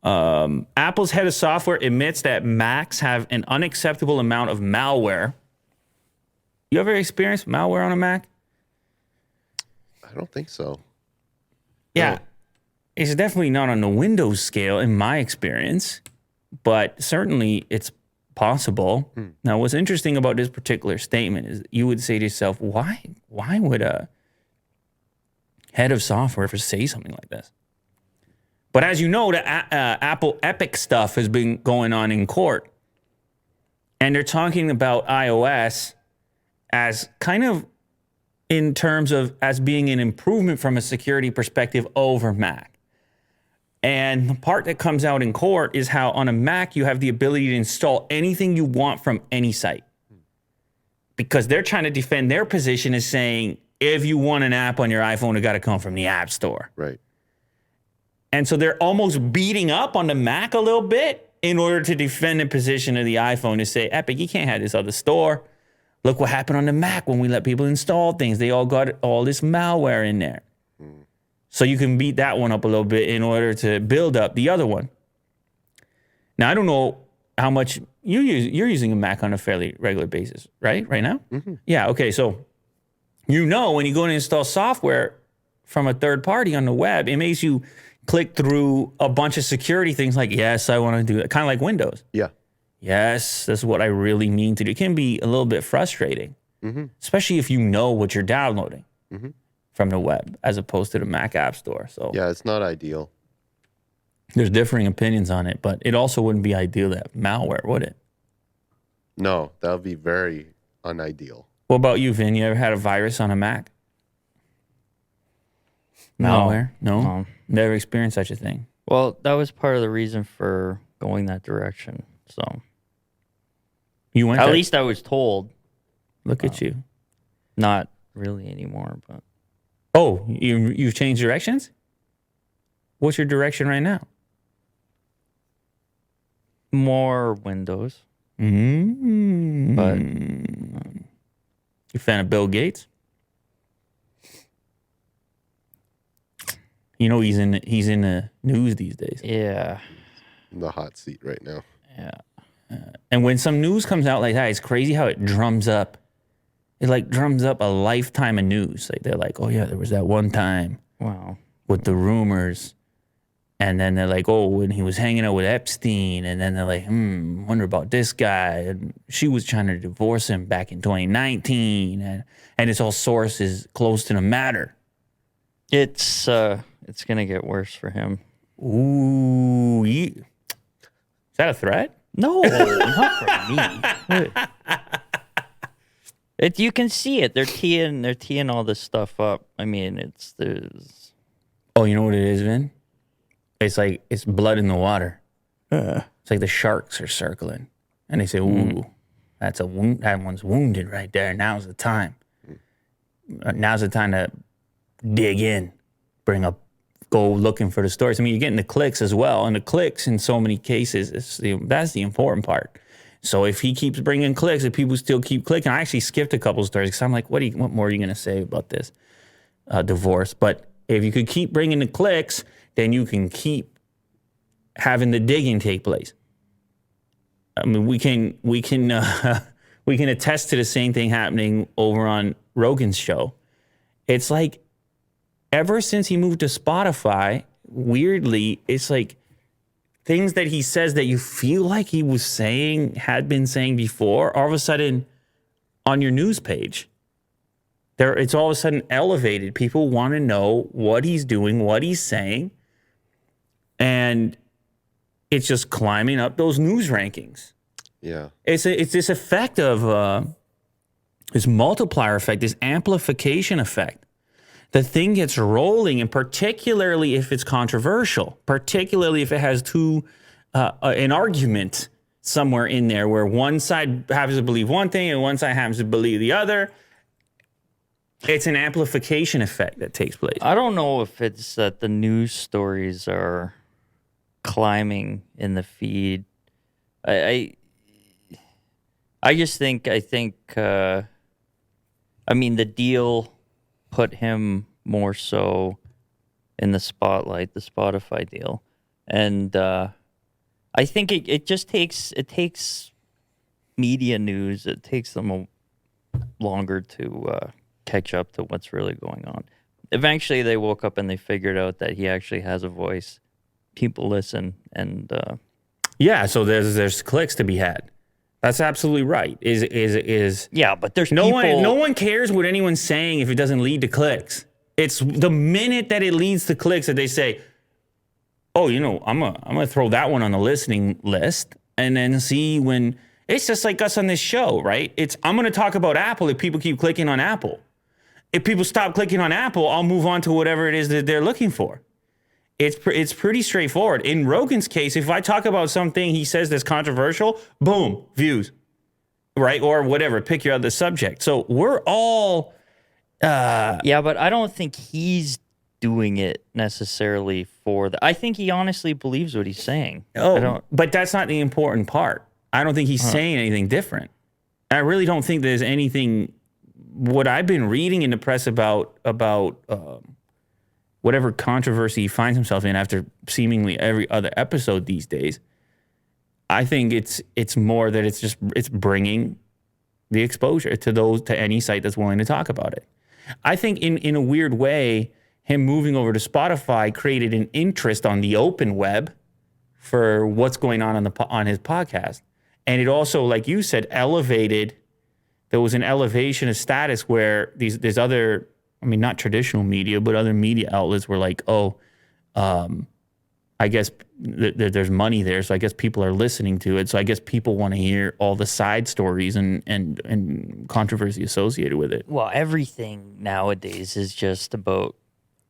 Apple's head of software admits that Macs have an unacceptable amount of malware. You ever experienced malware on a Mac? I don't think so. Yeah. No. It's definitely not on the Windows scale in my experience, but certainly it's possible. Now, what's interesting about this particular statement is you would say to yourself, why would a head of software ever say something like this? But as you know, the Apple Epic stuff has been going on in court. And they're talking about iOS as kind of in terms of as being an improvement from a security perspective over Mac. And the part that comes out in court is how on a Mac you have the ability to install anything you want from any site. Because they're trying to defend their position as saying, if you want an app on your iPhone, it got to come from the App Store. Right. And so they're almost beating up on the Mac a little bit in order to defend the position of the iPhone to say, Epic, you can't have this other store. Look what happened on the Mac when we let people install things. They all got all this malware in there. So you can beat that one up a little bit in order to build up the other one. Now, I don't know how much you're using a Mac on a fairly regular basis, right? Right now? Mm-hmm. Yeah, okay. So you know when you go and install software from a third party on the web, it makes you click through a bunch of security things like, yes, I want to do that. Kind of like Windows. Yeah. Yes, this is what I really mean to do. It can be a little bit frustrating, especially if you know what you're downloading from the web as opposed to the Mac App Store. So yeah, it's not ideal. There's differing opinions on it, but it also wouldn't be ideal to have malware, would it? No, that would be very unideal. What about you, Vin? You ever had a virus on a Mac? Malware? No? Never experienced such a thing. Well, that was part of the reason for going that direction. So you went at least I was told. Look at you. Not really anymore, but oh, you've changed directions? What's your direction right now? More Windows. But you a fan of Bill Gates? You know he's in the news these days. Yeah. In the hot seat right now. Yeah. And when some news comes out like that, it's crazy how it drums up. It like drums up a lifetime of news. Like they're like, oh yeah, there was that one time. Wow. With the rumors. And then they're like, oh, when he was hanging out with Epstein. And then they're like, wonder about this guy. And she was trying to divorce him back in 2019. And it's all sources close to the matter. It's gonna get worse for him. Ooh, is that a threat? No, not for me. You can see it. They're teeing all this stuff up. I mean, there's. Oh, you know what it is, Vin? It's like it's blood in the water. It's like the sharks are circling, and they say, "Ooh, that's a wound. That one's wounded right there. Now's the time. Now's the time to dig in, go looking for the stories." I mean, you're getting the clicks as well, and the clicks in so many cases that's the important part. So if he keeps bringing clicks, if people still keep clicking, I actually skipped a couple of stories because I'm like, what more are you going to say about this divorce? But if you could keep bringing the clicks, then you can keep having the digging take place. I mean, we can attest to the same thing happening over on Rogan's show. It's like ever since he moved to Spotify, weirdly, it's like things that he says that you feel like he had been saying before, all of a sudden on your news page, it's all of a sudden elevated. People want to know what he's doing, what he's saying, and it's just climbing up those news rankings. Yeah. It's this effect of this multiplier effect, this amplification effect. The thing gets rolling, and particularly if it's controversial, particularly if it has an argument somewhere in there where one side happens to believe one thing and one side happens to believe the other, it's an amplification effect that takes place. I don't know if it's that the news stories are climbing in the feed. I think the deal put him more so in the spotlight, the Spotify deal. And I think it just takes media news. It takes them longer to catch up to what's really going on. Eventually, they woke up and they figured out that he actually has a voice. People listen, and Yeah, so there's clicks to be had. That's absolutely right. yeah, but there's no people. no one cares what anyone's saying if it doesn't lead to clicks. It's the minute that it leads to clicks that they say, "Oh, I'm gonna throw that one on the listening list," and then see when it's just like us on this show, right? I'm gonna talk about Apple if people keep clicking on Apple. If people stop clicking on Apple, I'll move on to whatever it is that they're looking for. It's pretty straightforward. In Rogan's case, if I talk about something he says that's controversial, boom, views, right? Or whatever, pick your other subject. So we're all... Yeah, but I don't think he's doing it necessarily for I think he honestly believes what he's saying. But that's not the important part. I don't think he's saying anything different. I really don't think there's anything... What I've been reading in the press about whatever controversy he finds himself in after seemingly every other episode these days, I think it's more that it's bringing the exposure to any site that's willing to talk about it. I think in a weird way, him moving over to Spotify created an interest on the open web for what's going on his podcast, and it also, like you said, elevated. There was an elevation of status where these other, I mean, not traditional media, but other media outlets were like, I guess there's money there, so I guess people are listening to it. So I guess people want to hear all the side stories and controversy associated with it. Well, everything nowadays is just about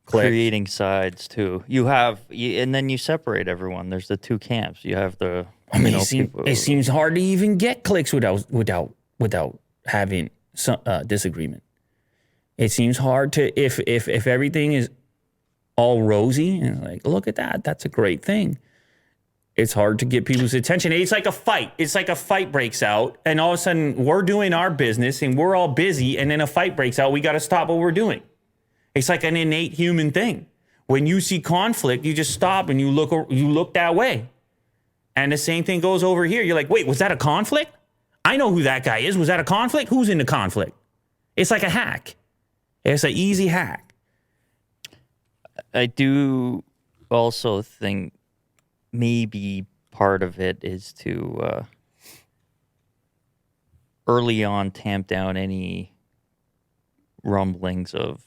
Clicks. creating sides too. And then you separate everyone. There's the two camps. You have the. I mean, it seems hard to even get clicks without having some disagreement. It seems hard to if everything is all rosy and like, look at that, that's a great thing. It's hard to get people's attention. It's like a fight. It's like a fight breaks out, and all of a sudden we're doing our business and we're all busy, and then a fight breaks out. We got to stop what we're doing. It's like an innate human thing. When you see conflict, you just stop and you look that way. And the same thing goes over here. You're like, wait, was that a conflict? I know who that guy is. Was that a conflict? Who's in the conflict? It's like a hack. It's an easy hack. I do also think maybe part of it is to early on tamp down any rumblings of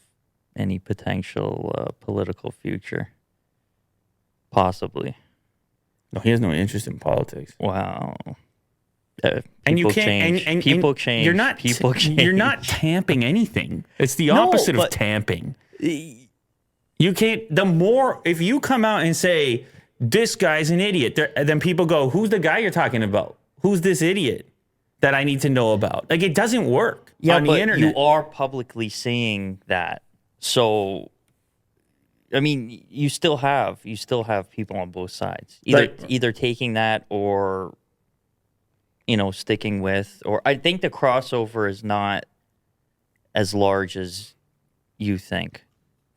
any potential political future. Possibly. No, he has no interest in politics. Wow. And you change. can't. People change. People change. You're not tamping anything. It's the opposite of tamping. You can't. If you come out and say this guy's an idiot, then people go, "Who's the guy you're talking about? Who's this idiot that I need to know about?" Like, it doesn't work on the internet. You are publicly saying that, so. I mean, you still have people on both sides, either taking that or, sticking with. Or I think the crossover is not as large as you think,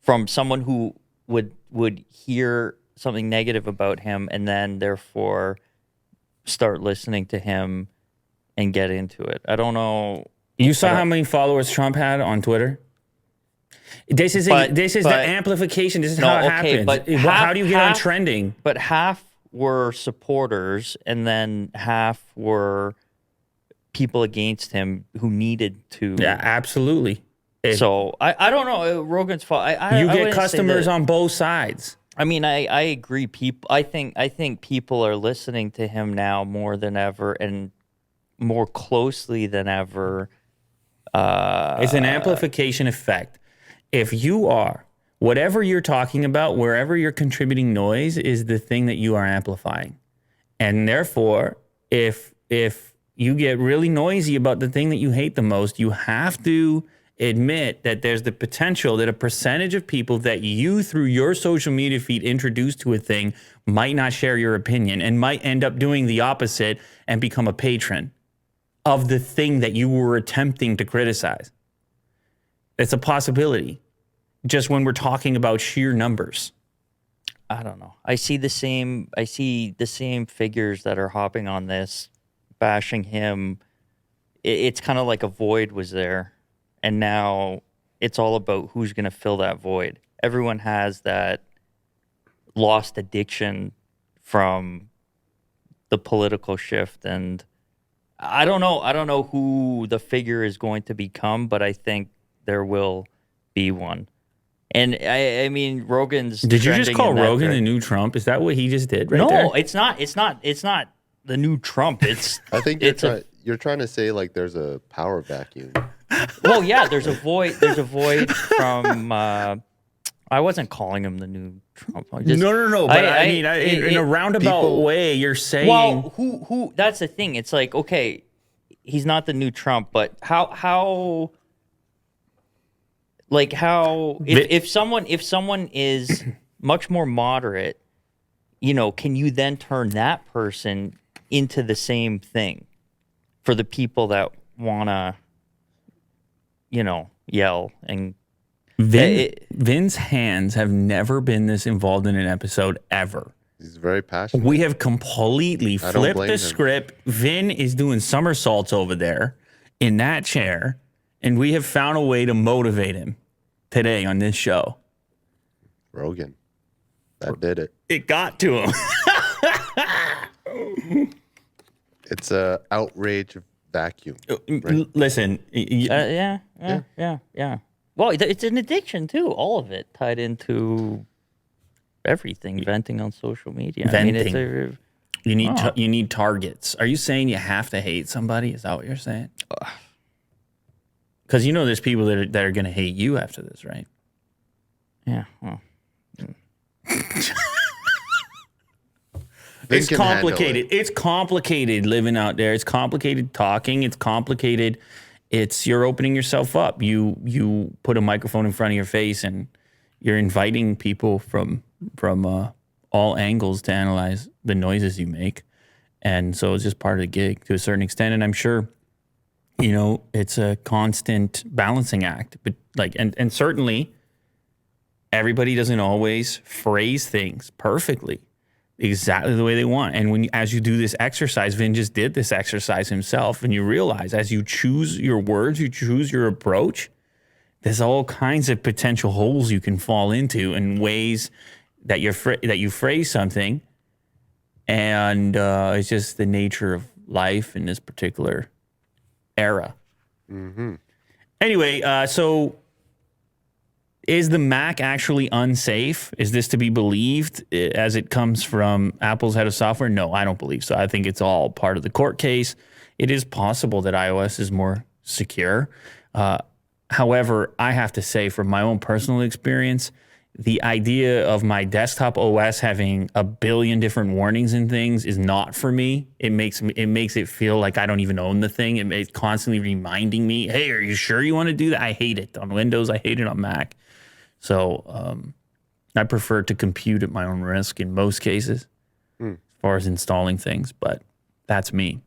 from someone who would hear something negative about him and then therefore start listening to him and get into it. I don't know. You saw how many followers Trump had on Twitter? This is the amplification. This is how it happens. But how do you get on trending? But half were supporters, and then half were people against him who needed to. Yeah, absolutely. So I don't know. Rogan's fault. You get customers on both sides. I mean, I agree. I think people are listening to him now more than ever and more closely than ever. It's an amplification effect. If you are, whatever you're talking about, wherever you're contributing noise is the thing that you are amplifying. And therefore, if you get really noisy about the thing that you hate the most, you have to admit that there's the potential that a percentage of people that you, through your social media feed, introduce to a thing might not share your opinion and might end up doing the opposite and become a patron of the thing that you were attempting to criticize. It's a possibility, just when we're talking about sheer numbers. I don't know. I see the same figures that are hopping on this, bashing him. It's kind of like a void was there, and now it's all about who's going to fill that void. Everyone has that lost addiction from the political shift, and I don't know who the figure is going to become, but I think there will be one. And I mean, Rogan's. Did you just trending call in that Rogan the direct- new Trump? Is that what he just did right No, there? it's not. It's not the new Trump. It's. I think it's you're trying to say like there's a power vacuum. well, yeah. There's a void. There's a void from. I wasn't calling him the new Trump. No. But I mean, in a roundabout people- way, you're saying. Well, who? That's the thing. It's like, okay, he's not the new Trump, but how? Like how? If someone is much more moderate, can you then turn that person into the same thing for the people that wanna, yell and. Vin's hands have never been this involved in an episode ever. He's very passionate. We have completely don't flipped blame the him. script. Vin is doing somersaults over there in that chair, and we have found a way to motivate him today on this show. Rogan. That did it. It got to him. It's a outrage vacuum. Right? Listen, Yeah. Well, it's an addiction too. All of it tied into everything. Venting on social media. I mean, Venting. You need targets. Are you saying you have to hate somebody? Is that what you're saying? Because there's people that are going to hate you after this, right? yeah. Well, It's can handle complicated. It's complicated living out there. It's complicated talking. It's complicated. You're opening yourself up. You put a microphone in front of your face and you're inviting people from all angles to analyze the noises you make. And so it's just part of the gig to a certain extent. And I'm sure, it's a constant balancing act. But and certainly everybody doesn't always phrase things perfectly, exactly the way they want. And as you do this exercise, Vin just did this exercise himself, and you realize as you choose your words, you choose your approach, there's all kinds of potential holes you can fall into in ways that you phrase something, and it's just the nature of life in this particular era. Mm-hmm. Anyway, so is the Mac actually unsafe? Is this to be believed as it comes from Apple's head of software? No, I don't believe so. I think it's all part of the court case. It is possible that iOS is more secure. However, I have to say from my own personal experience, the idea of my desktop OS having a billion different warnings and things is not for me. It makes it feel like I don't even own the thing. It's constantly reminding me, hey, are you sure you want to do that? I hate it on Windows. I hate it on Mac. So I prefer to compute at my own risk in most cases as far as installing things, but that's me.